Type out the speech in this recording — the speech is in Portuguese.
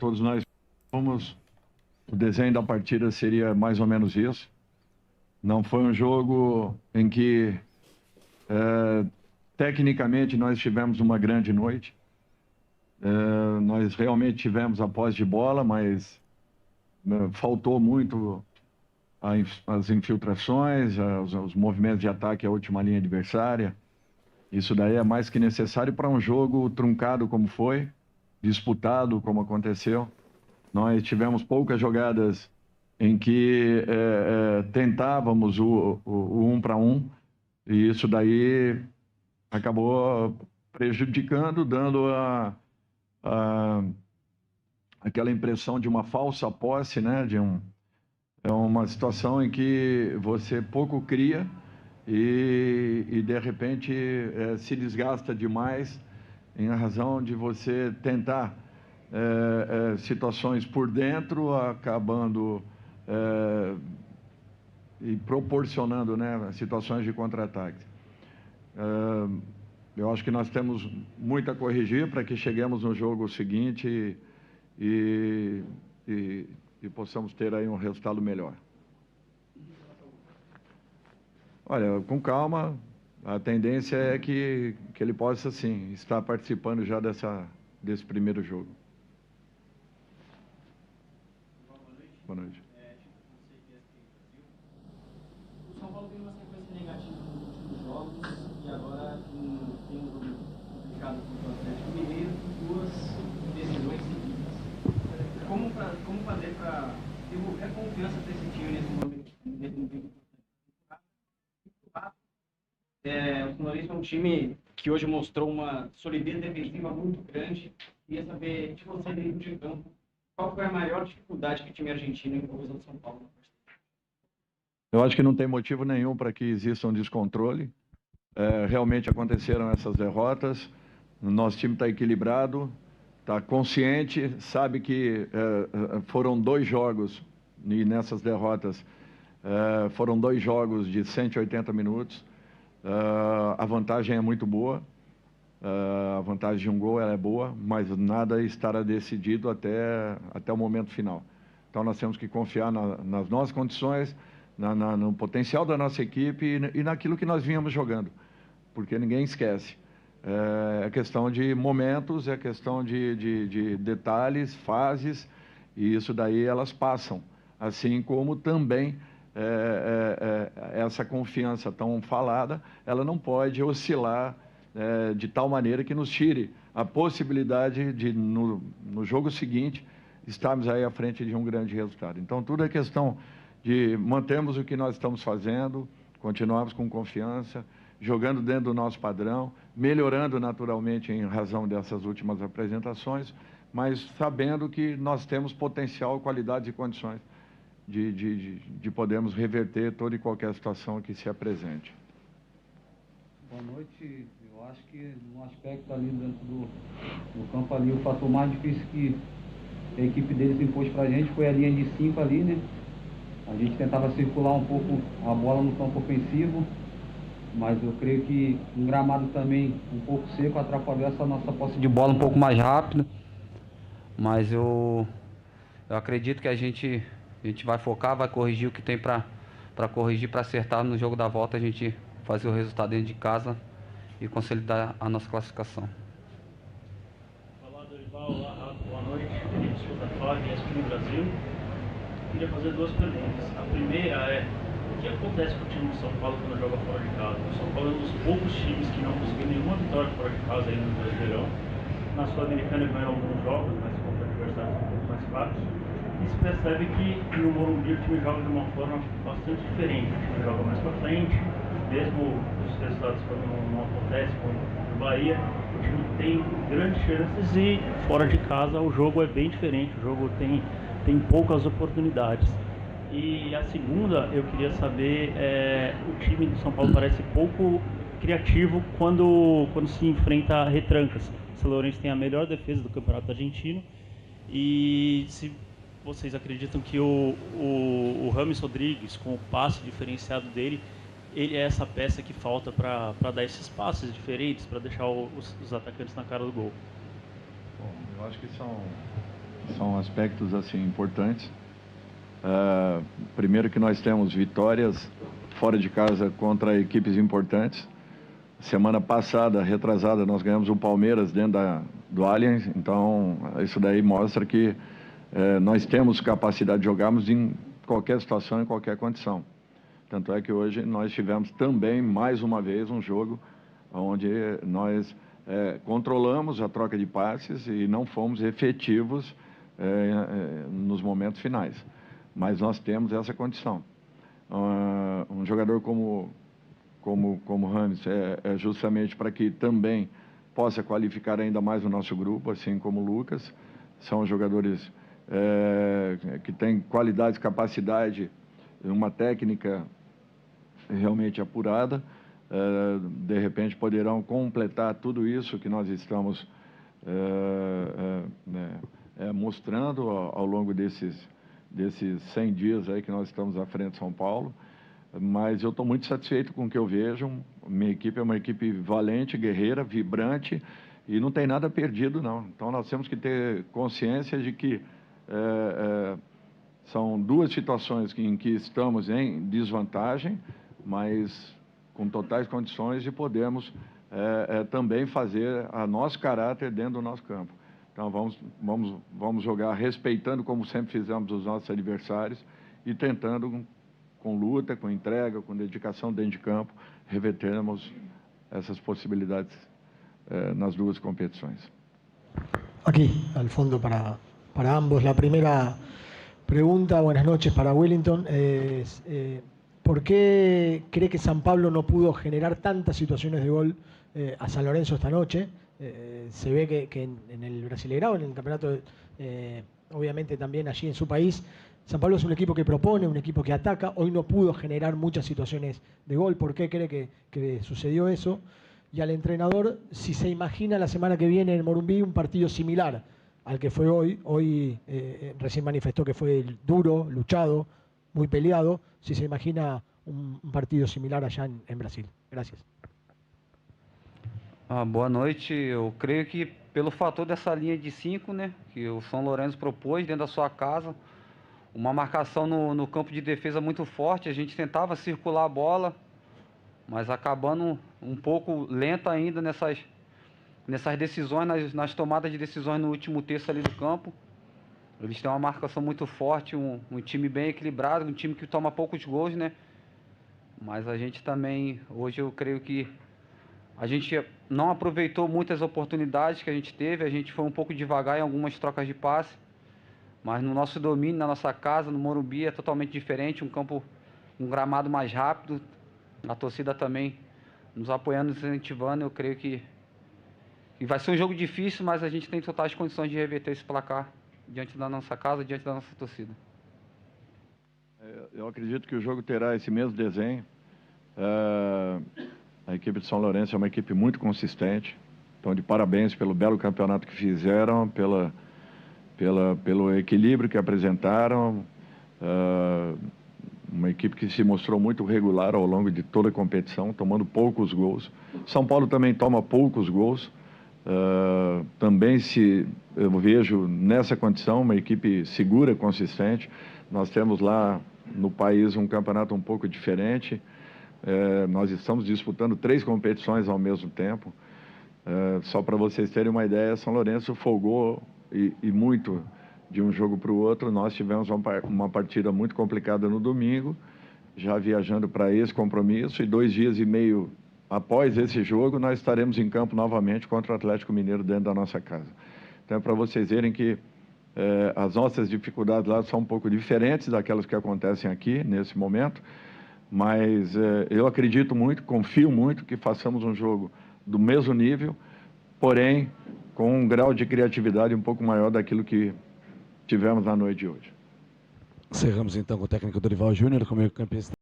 todos nós fomos, o desenho da partida seria mais ou menos isso. Não foi um jogo em que, tecnicamente, nós tivemos uma grande noite. Nós realmente tivemos a posse de bola, mas faltou muito as infiltrações, os movimentos de ataque à última linha adversária. Isso daí é mais que necessário para um jogo truncado como foi, disputado como aconteceu. Nós tivemos poucas jogadas em que tentávamos o 1 para 1, e isso daí acabou prejudicando, dando aquela impressão de uma falsa posse, né? É uma situação em que você pouco cria e de repente se desgasta demais em razão de você tentar situações por dentro, acabando e proporcionando, né, situações de contra-ataque. Eu acho que nós temos muito a corrigir para que cheguemos no jogo seguinte e possamos ter aí um resultado melhor. Olha, com calma, a tendência é que ele possa, sim, estar participando já desse primeiro jogo. Boa noite. O São Paulo tem uma sequência negativa nos últimos jogos e agora tem um jogo complicado contra o Atlético Mineiro com 2 decisões seguidas. Como fazer para devolver a confiança desse time nesse momento? O São Lourenço é um time que hoje mostrou uma solidez defensiva muito grande. Queria saber de você dentro de campo, qual foi a maior dificuldade que o time argentino impôs ao São Paulo? Eu acho que não tem motivo nenhum para que exista um descontrole. Realmente aconteceram essas derrotas. O nosso time está equilibrado, está consciente, sabe que foram 2 jogos, e nessas derrotas foram 2 jogos de 180 minutos. A vantagem é muito boa, a vantagem de um gol é boa, mas nada estará decidido até o momento final. Então nós temos que confiar nas nossas condições, no potencial da nossa equipe e naquilo que nós vínhamos jogando, porque ninguém esquece. É questão de momentos, é questão de detalhes, fases, e isso daí elas passam, assim como também essa confiança tão falada, ela não pode oscilar de tal maneira que nos tire a possibilidade de, no jogo seguinte, estarmos aí à frente de um grande resultado. Então, tudo é questão de mantermos o que nós estamos fazendo, continuarmos com confiança, jogando dentro do nosso padrão, melhorando naturalmente em razão dessas últimas apresentações, mas sabendo que nós temos potencial, qualidade e condições de podermos reverter toda e qualquer situação que se apresente. Boa noite. Eu acho que no aspecto ali dentro do campo ali, o fator mais difícil que a equipe deles impôs para a gente foi a linha de 5 ali, né? A gente tentava circular um pouco a bola no campo ofensivo, mas eu creio que um gramado também um pouco seco atrapalhou essa nossa posse de bola um pouco mais rápida. Mas eu acredito que a gente vai focar, vai corrigir o que tem para corrigir, para acertar no jogo da volta, a gente fazer o resultado dentro de casa e consolidar a nossa classificação. Olá, Dorival. Olá, Rafa. Boa noite. Felipe Souza Flávio, ESPN Brasil. Queria fazer 2 perguntas. A primeira é: o que acontece com o time do São Paulo quando joga fora de casa? O São Paulo é um dos poucos times que não conseguiu nenhuma vitória fora de casa aí no Brasileirão. Na Sul-Americana ganhou alguns jogos, mas contra adversários um pouco mais fracos. E se percebe que no Morumbi o time joga de uma forma bastante diferente. O time joga mais para frente, mesmo os resultados quando não acontecem, como no Bahia, o time tem grandes chances e fora de casa o jogo é bem diferente, o jogo tem poucas oportunidades. E a segunda, eu queria saber, o time do São Paulo parece pouco criativo quando se enfrenta retrancas. O São Lourenço tem a melhor defesa do campeonato argentino e se vocês acreditam que o Rames Rodrigues, com o passe diferenciado dele, ele é essa peça que falta para dar esses passes diferentes, para deixar os atacantes na cara do gol? Bom, eu acho que são são aspectos assim importantes. Primeiro que nós temos vitórias fora de casa contra equipes importantes. Semana passada, retrasada, nós ganhamos o Palmeiras dentro do Allianz, então isso daí mostra que nós temos capacidade de jogarmos em qualquer situação, em qualquer condição. Tanto é que hoje nós tivemos também, mais uma vez, um jogo onde nós controlamos a troca de passes e não fomos efetivos nos momentos finais. Mas nós temos essa condição. Um jogador como Rames é justamente para que também possa qualificar ainda mais o nosso grupo, assim como o Lucas. São jogadores que têm qualidade, capacidade, uma técnica realmente apurada. De repente poderão completar tudo isso que nós estamos mostrando ao longo desses 100 dias aí que nós estamos à frente de São Paulo. Mas eu estou muito satisfeito com o que eu vejo. Minha equipe é uma equipe valente, guerreira, vibrante e não tem nada perdido, não. Então nós temos que ter consciência de que são duas situações em que estamos em desvantagem, mas com totais condições de podermos também fazer a nosso caráter dentro do nosso campo. Então vamos jogar respeitando, como sempre fizemos, os nossos adversários e tentando, com luta, com entrega, com dedicação dentro de campo, revertermos essas possibilidades nas duas competições. Aquí, al fondo, para ambos. La primera pregunta, buenas noches, para Wellington, es ¿por qué cree que San Pablo no pudo generar tantas situaciones de gol a San Lorenzo esta noche? Se ve que en el Brasileirão, en el campeonato, obviamente también allí en su país, San Pablo es un equipo que propone, un equipo que ataca. Hoy no pudo generar muchas situaciones de gol. ¿Por qué cree que sucedió eso? Y al entrenador, si se imagina la semana que viene en Morumbí un partido similar al que fue hoy. Hoy recién manifestó que fue duro, luchado, muy peleado. Si se imagina un partido similar allá en Brasil. Gracias. Boa noite. Eu creio que pelo fator dessa linha de 5, né, que o São Lourenço propôs dentro da sua casa, uma marcação no campo de defesa muito forte, a gente tentava circular a bola, mas acabando um pouco lenta ainda nessas decisões, nas tomadas de decisões no último terço ali do campo. Eles têm uma marcação muito forte, um time bem equilibrado, um time que toma poucos gols, né? Mas a gente também, hoje eu creio que a gente não aproveitou muitas oportunidades que a gente teve, a gente foi um pouco devagar em algumas trocas de passe, mas no nosso domínio, na nossa casa, no Morumbi, é totalmente diferente, um gramado mais rápido, a torcida também nos apoiando, nos incentivando. Eu creio que vai ser um jogo difícil, mas a gente tem totais condições de reverter esse placar diante da nossa casa, diante da nossa torcida. Eu acredito que o jogo terá esse mesmo desenho. A equipe de São Lourenço é uma equipe muito consistente, então de parabéns pelo belo campeonato que fizeram, pelo equilíbrio que apresentaram, uma equipe que se mostrou muito regular ao longo de toda a competição, tomando poucos gols. São Paulo também toma poucos gols, também eu vejo nessa condição uma equipe segura, consistente. Nós temos lá no país um campeonato um pouco diferente, nós estamos disputando 3 competições ao mesmo tempo. Só para vocês terem uma ideia, São Lourenço folgou e muito de um jogo para o outro. Nós tivemos uma partida muito complicada no domingo, já viajando para esse compromisso, e 2 dias e meio após esse jogo nós estaremos em campo novamente contra o Atlético Mineiro dentro da nossa casa. Então é para vocês verem que as nossas dificuldades lá são um pouco diferentes daquelas que acontecem aqui nesse momento, mas eu acredito muito, confio muito que façamos um jogo do mesmo nível, porém com um grau de criatividade um pouco maior daquilo que tivemos na noite de hoje. Encerramos então com o técnico Dorival Júnior, como campeão.